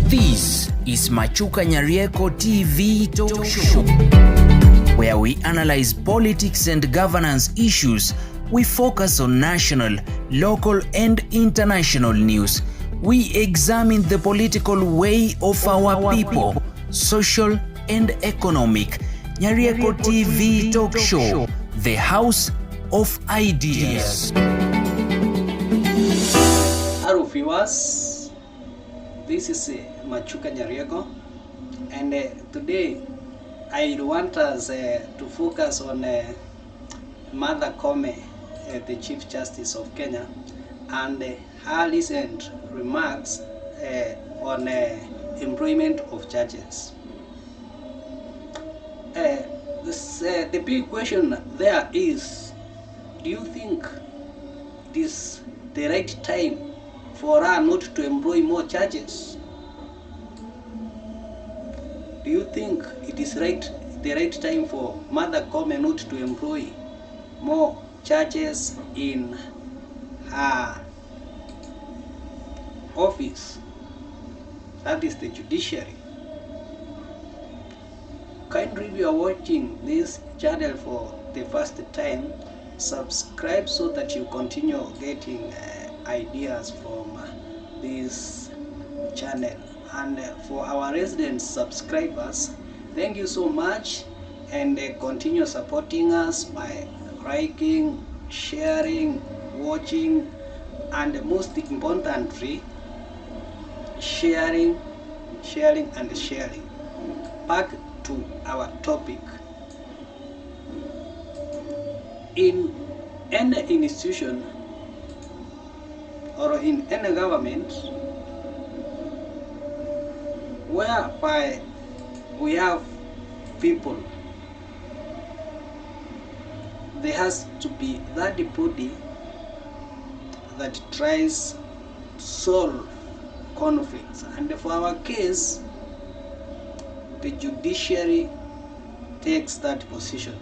This is Machuka Nyarieko TV Talk Show, where we analyze politics and governance issues. We focus on national, local, and international news. We examine the political way of our people, social and economic. Nyarieko TV Talk Show, the house of ideas. Hello viewers, this is Machuka Nyarieko, and today I want us to focus on Martha Koome, the Chief Justice of Kenya, and her recent remarks on employment of judges. The big question there is, do you think it is the right time for her not to employ more judges? Do you think it is the right time for Martha Koome not to employ more judges in her office, that is the judiciary? Kindly, if you are watching this channel for the first time, subscribe so that you continue getting ideas from this channel. And for our resident subscribers, thank you so much, and continue supporting us by liking, sharing, watching, and most importantly, sharing. Back to our topic. In any institution or in any government whereby we have people, there has to be that body that tries to solve conflicts, and for our case, the judiciary takes that position.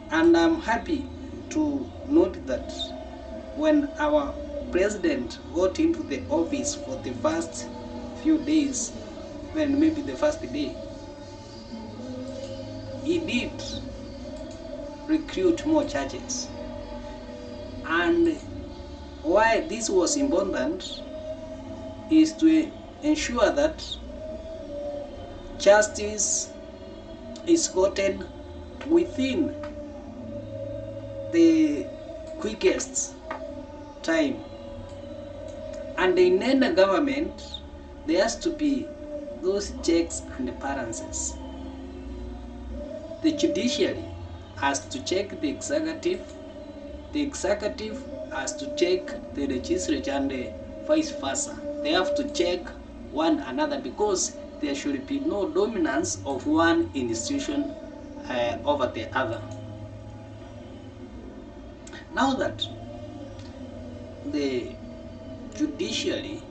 And I'm happy to note that when our president got into the office for the first few days, when maybe the first day, he did recruit more judges. And why this was important is to ensure that justice is gotten within the quickest time. And in any government, there has to be those checks and balances. The judiciary has to check the executive has to check the legislature, and vice versa. They have to check one another, because there should be no dominance of one institution over the other. Now that the judiciary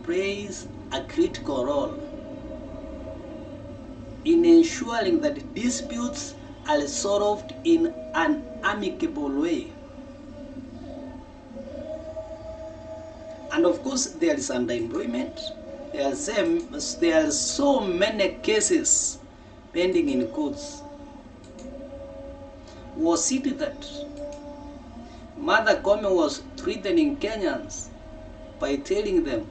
plays a critical role in ensuring that disputes are solved in an amicable way, and of course there is underemployment. There are so many cases pending in courts. Was it that Martha Koome was threatening Kenyans by telling them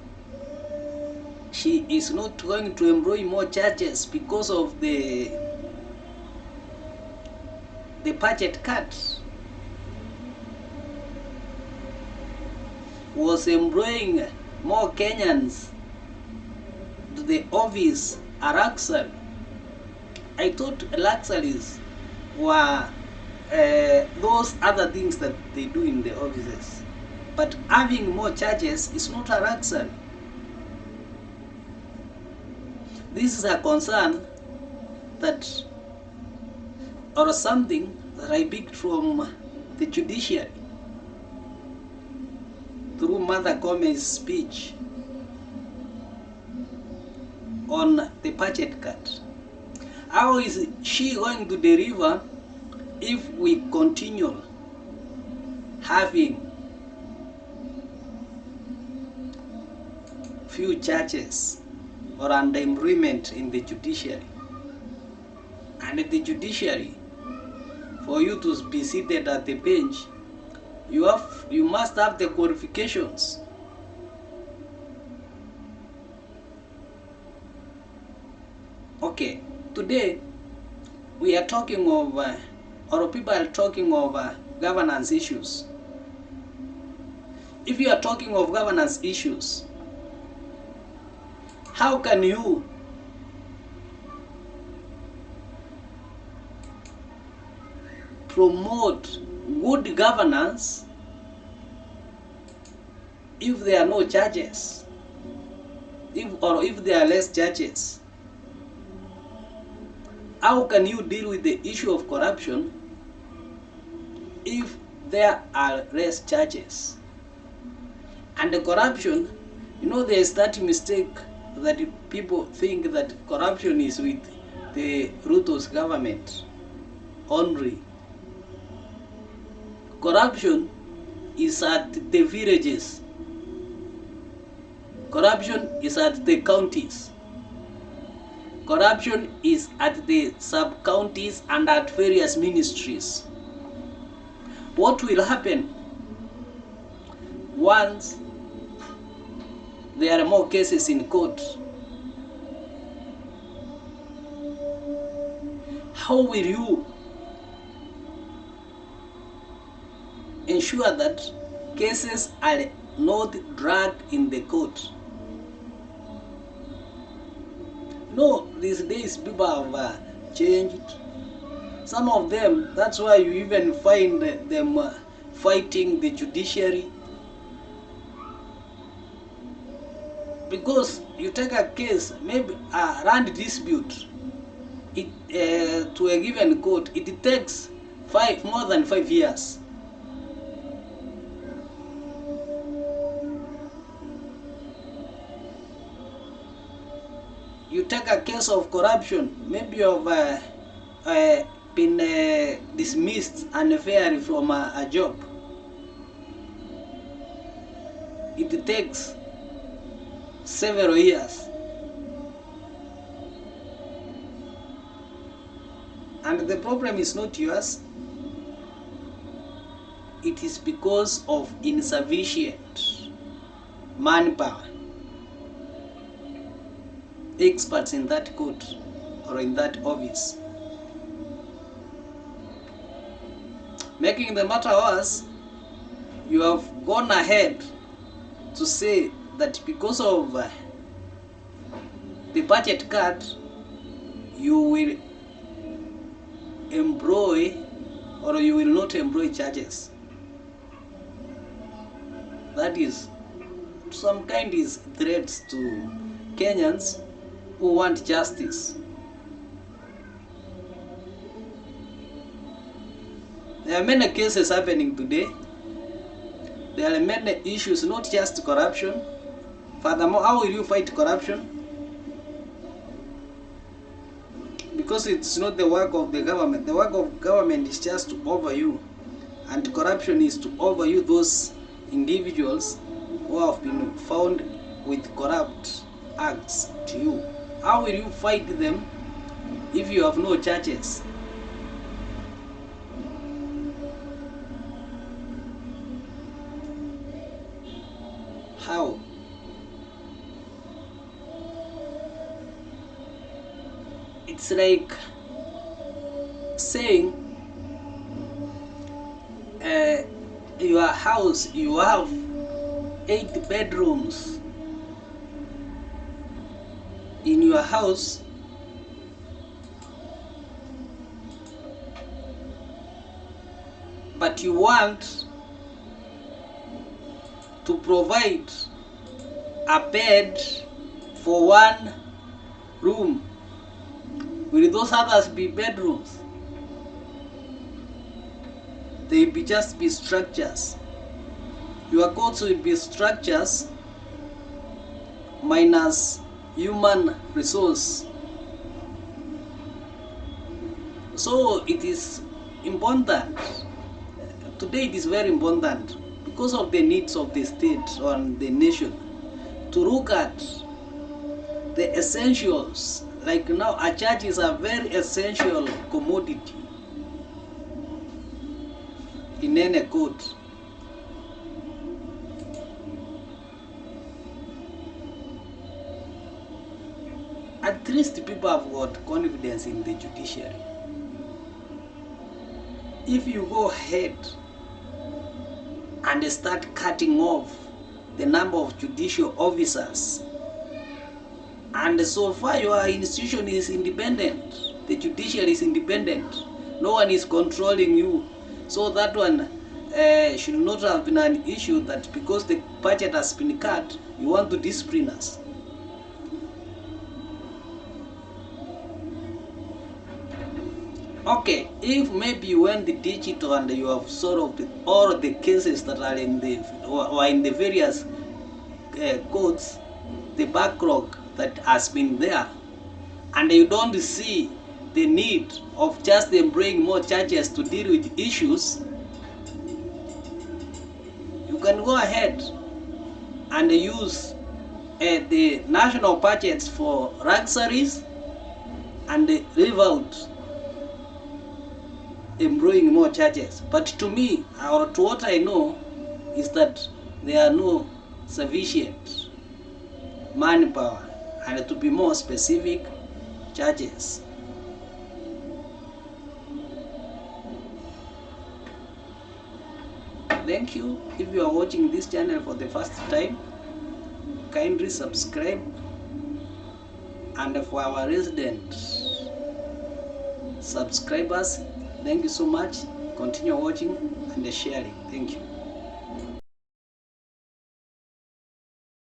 she is not going to employ more judges because of the budget cut? Was employing more Kenyans to the office a luxury? I thought luxuries were those other things that they do in the offices, but having more judges is not a luxury. This is a concern that, or something that I picked from the judiciary through Martha Koome's speech on the budget cut. How is she going to deliver if we continue having few judges or underemployment in the judiciary. And the judiciary, for you to be seated at the bench, you must have the qualifications. Okay, today we are talking of, or people are talking of governance issues. If you are talking of governance issues, how can you promote good governance if there are no judges, if there are less judges? How can you deal with the issue of corruption if there are less judges? And the corruption, there is that mistake that people think that corruption is with the Ruto's government only. Corruption is at the villages. Corruption is at the counties. Corruption is at the sub-counties and at various ministries. What will happen once there are more cases in court? How will you ensure that cases are not dragged in the court? No, these days people have changed. Some of them, that's why you even find them fighting the judiciary. Because you take a case, maybe a land dispute, to a given court, it takes more than 5 years. You take a case of corruption, maybe you have been dismissed unfairly from a job. It takes several years. And the problem is not yours. It is because of insufficient manpower, experts in that court or in that office. Making the matter worse, you have gone ahead to say that because of the budget cut, you will employ or you will not employ judges. That is, some kind is threats to Kenyans who want justice. There are many cases happening today. There are many issues, not just corruption. Furthermore, how will you fight corruption? Because it's not the work of the government. The work of government is just to overview, and corruption is to overview those individuals who have been found with corrupt acts to you. How will you fight them if you have no judges? How? It's like saying your house, you have 8 bedrooms in your house, but you want to provide a bed for one room. Will those others be bedrooms? They will just be structures. Your courts will be structures minus human resource. So it is important. Today it is very important because of the needs of the state or the nation to look at the essentials. Like now, a church is a very essential commodity in any court. At least people have got confidence in the judiciary. If you go ahead and start cutting off the number of judicial officers, and so far your institution is independent, the judiciary is independent, no one is controlling you, so that one should not have been an issue that because the budget has been cut, you want to discipline us. Okay, if maybe you went the digital and you have solved all the cases that are in the various courts, the backlog that has been there, and you don't see the need of just employing more judges to deal with issues, you can go ahead and use the national budgets for luxuries and leave out employing more judges. But to me, or to what I know, is that there are no sufficient manpower, and to be more specific, judges. Thank you. If you are watching this channel for the first time, kindly subscribe. And for our resident subscribers, thank you so much. Continue watching and sharing. Thank you.